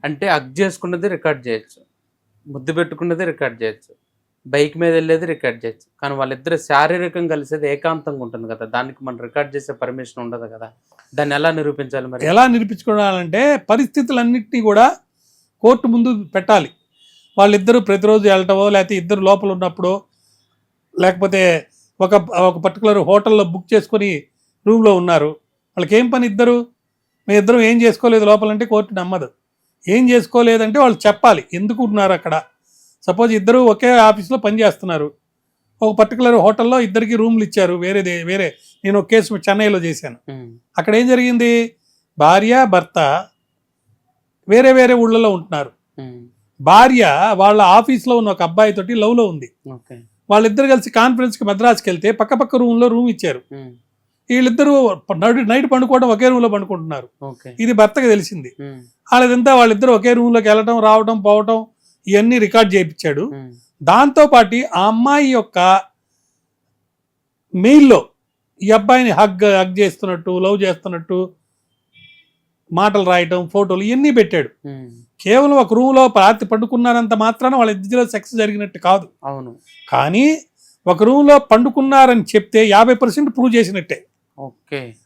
అంటే హగ్ చేసుకున్నది రికార్డ్ చేయొచ్చు, ముద్దు పెట్టుకున్నది రికార్డ్ చేయొచ్చు, బైక్ మీద వెళ్ళేది రికార్డ్ చేయొచ్చు. కానీ వాళ్ళిద్దరు శారీరకంగా కలిసేది ఏకాంతంగా ఉంటుంది కదా, దానికి మనం రికార్డ్ చేసే పర్మిషన్ ఉండదు కదా. దాన్ని ఎలా నిరూపించాలి మరి? ఎలా నిరూపించుకోవాలంటే పరిస్థితులన్నింటినీ కూడా కోర్టు ముందు పెట్టాలి. వాళ్ళిద్దరూ ప్రతిరోజు వెళ్ళటమో, లేకపోతే ఇద్దరు లోపల ఉన్నప్పుడు, లేకపోతే ఒక ఒక పర్టికులర్ హోటల్లో బుక్ చేసుకొని రూమ్లో ఉన్నారు. వాళ్ళకి ఏం పని? మీ ఇద్దరం ఏం చేసుకోలేదు లోపలంటే కోర్టు నమ్మదు. ఏం చేసుకోలేదంటే వాళ్ళు చెప్పాలి ఎందుకు ఉన్నారు అక్కడ. సపోజ్ ఇద్దరు ఒకే ఆఫీస్లో పనిచేస్తున్నారు, ఒక పర్టికులర్ హోటల్లో ఇద్దరికి రూమ్లు ఇచ్చారు. వేరే నేను ఒక కేసు చెన్నైలో చేశాను. అక్కడ ఏం జరిగింది, భార్య భర్త వేరే వేరే ఊళ్ళలో ఉంటున్నారు. భార్య వాళ్ళ ఆఫీస్లో ఉన్న ఒక అబ్బాయితోటి లవ్లో ఉంది. వాళ్ళిద్దరు కలిసి కాన్ఫరెన్స్కి మద్రాసుకి వెళ్తే పక్క రూమ్లో రూమ్ ఇచ్చారు. వీళ్ళిద్దరూ నైట్ పండుకోవడం ఒకే రూమ్లో పండుకుంటున్నారు. ఇది భర్తకి తెలిసింది. వాళ్ళిద్దరు ఒకే రూమ్లోకి వెళ్ళటం, రావటం, పోవటం ఇవన్నీ రికార్డ్ చేయించాడు. దాంతోపాటు ఆ అమ్మాయి యొక్క మెయిల్లో ఈ అబ్బాయిని హగ్ చేస్తున్నట్టు, లవ్ చేస్తున్నట్టు మాటలు రాయటం, ఫోటోలు ఇవన్నీ పెట్టాడు. కేవలం ఒక రూమ్లో రాత్రి పండుకున్నారంత మాత్రాన వాళ్ళ ఇద్దరిలో సెక్స్ జరిగినట్టు కాదు. అవును, కానీ ఒక రూమ్లో పండుకున్నారని చెప్తే 50% ప్రూవ్ చేసినట్టే.